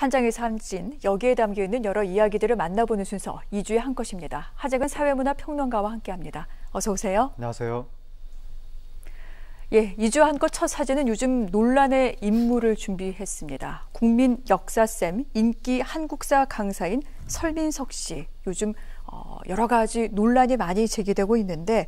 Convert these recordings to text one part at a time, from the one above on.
한 장의 사진, 여기에 담겨있는 여러 이야기들을 만나보는 순서 2주에 한 것입니다. 하재근 사회문화평론가와 함께합니다. 어서 오세요. 안녕하세요. 예, 2주 한 것 첫 사진은 요즘 논란의 인물을 준비했습니다. 국민 역사쌤, 인기 한국사 강사인 설민석 씨. 요즘 여러 가지 논란이 많이 제기되고 있는데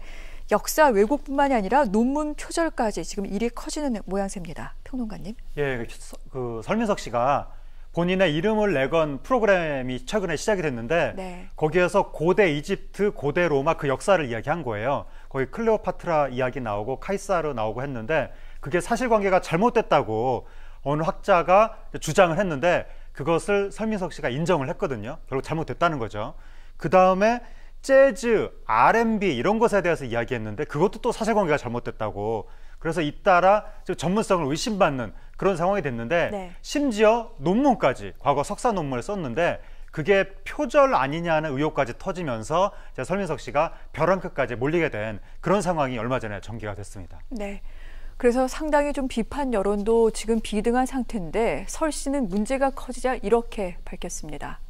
역사 왜곡뿐만이 아니라 논문 표절까지 지금 일이 커지는 모양새입니다. 평론가님. 예, 그 설민석 씨가 본인의 이름을 내건 프로그램이 최근에 시작이 됐는데 네. 거기에서 고대 이집트, 고대 로마 그 역사를 이야기한 거예요. 거기 클레오파트라 이야기 나오고 카이사르 나오고 했는데 그게 사실관계가 잘못됐다고 어느 학자가 주장을 했는데 그것을 설민석 씨가 인정을 했거든요. 결국 잘못됐다는 거죠. 그 다음에 재즈, R&B 이런 것에 대해서 이야기했는데 그것도 또 사실관계가 잘못됐다고. 그래서 잇따라 전문성을 의심받는 그런 상황이 됐는데 네. 심지어 논문까지 과거 석사 논문을 썼는데 그게 표절 아니냐는 의혹까지 터지면서 설민석 씨가 벼랑 끝까지 몰리게 된 그런 상황이 얼마 전에 전개가 됐습니다. 네. 그래서 상당히 좀 비판 여론도 지금 비등한 상태인데 설 씨는 문제가 커지자 이렇게 밝혔습니다.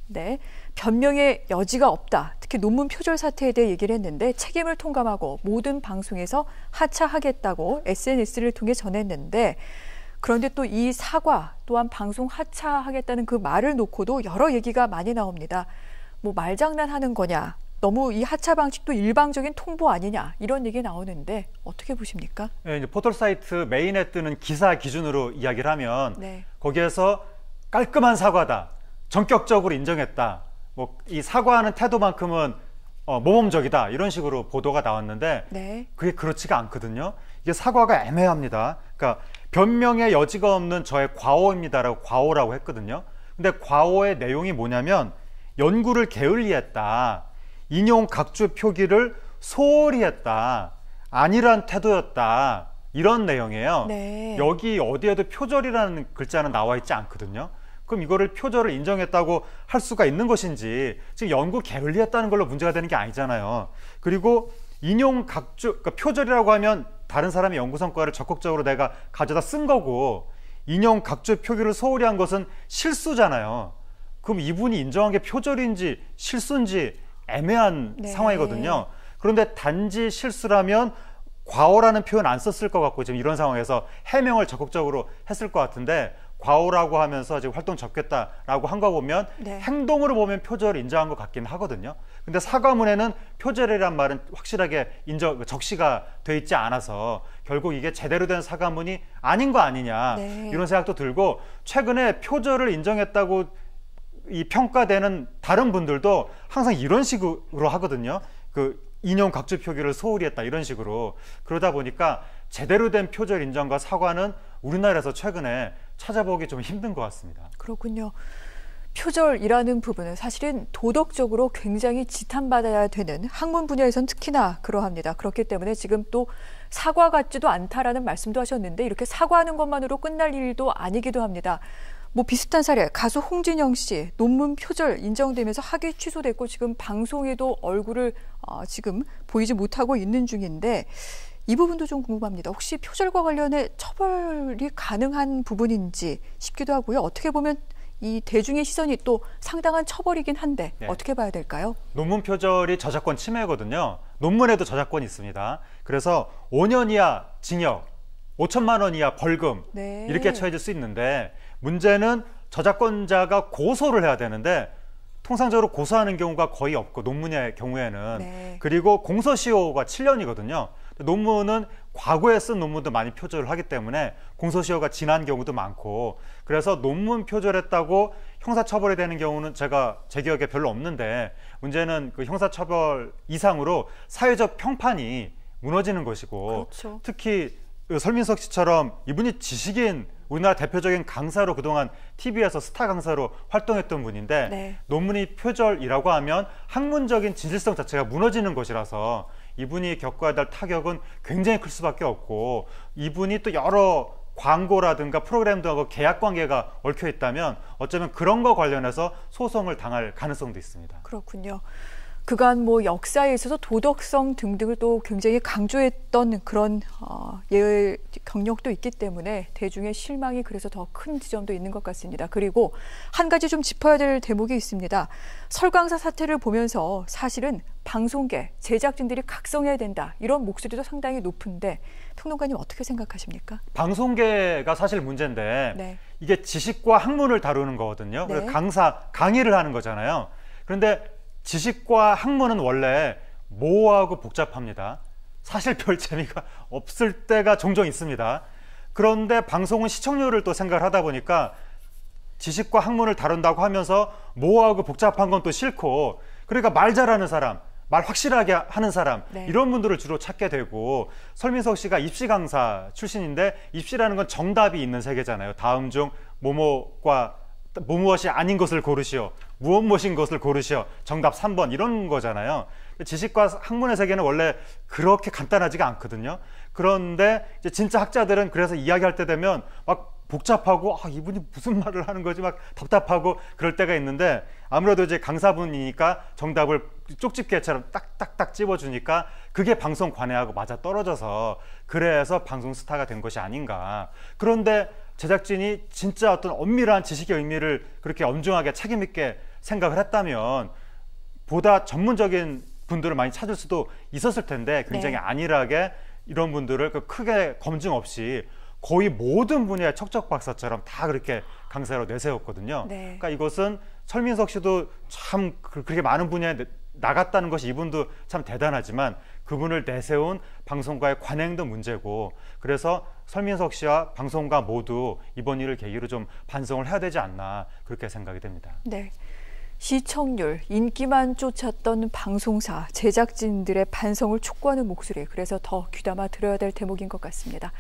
네, 변명의 여지가 없다. 특히 논문 표절 사태에 대해 얘기를 했는데 책임을 통감하고 모든 방송에서 하차하겠다고 SNS를 통해 전했는데 그런데 또 이 사과 또한 방송 하차하겠다는 그 말을 놓고도 여러 얘기가 많이 나옵니다. 뭐 말장난하는 거냐, 너무 이 하차 방식도 일방적인 통보 아니냐 이런 얘기 나오는데 어떻게 보십니까? 네, 이제 포털 사이트 메인에 뜨는 기사 기준으로 이야기를 하면 네. 거기에서 깔끔한 사과다. 전격적으로 인정했다. 뭐 이 사과하는 태도만큼은 모범적이다. 이런 식으로 보도가 나왔는데 네. 그게 그렇지가 않거든요. 이게 사과가 애매합니다. 그러니까 변명의 여지가 없는 저의 과오입니다라고 과오라고 했거든요. 근데 과오의 내용이 뭐냐면 연구를 게을리했다. 인용 각주 표기를 소홀히 했다. 안일한 태도였다. 이런 내용이에요. 네. 여기 어디에도 표절이라는 글자는 나와 있지 않거든요. 그럼 이거를 표절을 인정했다고 할 수가 있는 것인지 지금 연구 게을리했다는 걸로 문제가 되는 게 아니잖아요. 그리고 인용 각주, 그러니까 표절이라고 하면 다른 사람의 연구 성과를 적극적으로 내가 가져다 쓴 거고 인용 각주 표기를 소홀히 한 것은 실수잖아요. 그럼 이분이 인정한 게 표절인지 실수인지 애매한 네. 상황이거든요. 그런데 단지 실수라면 과오라는 표현 안 썼을 것 같고 지금 이런 상황에서 해명을 적극적으로 했을 것 같은데 과오라고 하면서 지금 활동 접겠다라고 한 거 보면 네. 행동으로 보면 표절을 인정한 것 같긴 하거든요. 근데 사과문에는 표절이란 말은 확실하게 적시가 돼 있지 않아서 결국 이게 제대로 된 사과문이 아닌 거 아니냐 네. 이런 생각도 들고 최근에 표절을 인정했다고 이 평가되는 다른 분들도 항상 이런 식으로 하거든요. 그 인용 각주 표기를 소홀히 했다 이런 식으로. 그러다 보니까 제대로 된 표절 인정과 사과는 우리나라에서 최근에 찾아보기 좀 힘든 것 같습니다. 그렇군요. 표절이라는 부분은 사실은 도덕적으로 굉장히 지탄받아야 되는 학문 분야에선 특히나 그러합니다. 그렇기 때문에 지금 또 사과 같지도 않다라는 말씀도 하셨는데 이렇게 사과하는 것만으로 끝날 일도 아니기도 합니다. 뭐 비슷한 사례, 가수 홍진영 씨 논문 표절 인정되면서 학위 취소됐고 지금 방송에도 얼굴을 지금 보이지 못하고 있는 중인데 이 부분도 좀 궁금합니다. 혹시 표절과 관련해 처벌이 가능한 부분인지 싶기도 하고요. 어떻게 보면 이 대중의 시선이 또 상당한 처벌이긴 한데 네. 어떻게 봐야 될까요? 논문 표절이 저작권 침해거든요. 논문에도 저작권이 있습니다. 그래서 5년 이하 징역, 5천만 원 이하 벌금 네. 이렇게 처해질 수 있는데 문제는 저작권자가 고소를 해야 되는데 통상적으로 고소하는 경우가 거의 없고 논문의 경우에는 네. 그리고 공소시효가 7년이거든요. 논문은 과거에 쓴 논문도 많이 표절을 하기 때문에 공소시효가 지난 경우도 많고 그래서 논문 표절했다고 형사처벌이 되는 경우는 제 기억에 별로 없는데 문제는 그 형사처벌 이상으로 사회적 평판이 무너지는 것이고 그렇죠. 특히 설민석 씨처럼 이분이 지식인 우리나라 대표적인 강사로 그동안 TV에서 스타 강사로 활동했던 분인데 네. 논문이 표절이라고 하면 학문적인 진실성 자체가 무너지는 것이라서 이분이 겪어야 될 타격은 굉장히 클 수밖에 없고 이분이 또 여러 광고라든가 프로그램들하고 계약 관계가 얽혀 있다면 어쩌면 그런 거 관련해서 소송을 당할 가능성도 있습니다. 그렇군요. 그간 뭐 역사에 있어서 도덕성 등등을 또 굉장히 강조했던 그런 경력도 있기 때문에 대중의 실망이 그래서 더 큰 지점도 있는 것 같습니다. 그리고 한 가지 좀 짚어야 될 대목이 있습니다. 설광사 사태를 보면서 사실은 방송계, 제작진들이 각성해야 된다. 이런 목소리도 상당히 높은데 평론가님 어떻게 생각하십니까? 방송계가 사실 문제인데 네. 이게 지식과 학문을 다루는 거거든요. 네. 강의를 하는 거잖아요. 그런데 지식과 학문은 원래 모호하고 복잡합니다. 사실 별 재미가 없을 때가 종종 있습니다. 그런데 방송은 시청률을 또 생각을 하다 보니까 지식과 학문을 다룬다고 하면서 모호하고 복잡한 건 또 싫고, 그러니까 말 잘하는 사람, 말 확실하게 하는 사람, 네. 이런 분들을 주로 찾게 되고, 설민석 씨가 입시 강사 출신인데 입시라는 건 정답이 있는 세계잖아요. 다음 중 무엇이 아닌 것을 고르시오, 무엇인 것을 고르시오, 정답 3번 이런 거잖아요. 지식과 학문의 세계는 원래 그렇게 간단하지가 않거든요. 그런데 이제 진짜 학자들은 그래서 이야기할 때 되면 막 복잡하고 이분이 무슨 말을 하는 거지 막 답답하고 그럴 때가 있는데, 아무래도 이제 강사분이니까 정답을 쪽집게처럼 딱딱딱 찝어주니까 그게 방송 관행하고 맞아 떨어져서 그래서 방송 스타가 된 것이 아닌가. 그런데 제작진이 진짜 어떤 엄밀한 지식의 의미를 그렇게 엄중하게 책임 있게 생각을 했다면 보다 전문적인 분들을 많이 찾을 수도 있었을 텐데 굉장히 네. 안일하게 이런 분들을 크게 검증 없이 거의 모든 분야의 척척박사처럼 다 그렇게 강사로 내세웠거든요. 네. 그러니까 이것은 설민석 씨도 참 그렇게 많은 분야에 나갔다는 것이 이분도 참 대단하지만 그분을 내세운 방송가의 관행도 문제고, 그래서 설민석 씨와 방송가 모두 이번 일을 계기로 좀 반성을 해야 되지 않나 그렇게 생각이 됩니다. 네. 시청률, 인기만 쫓았던 방송사, 제작진들의 반성을 촉구하는 목소리, 그래서 더 귀담아 들어야 될 대목인 것 같습니다.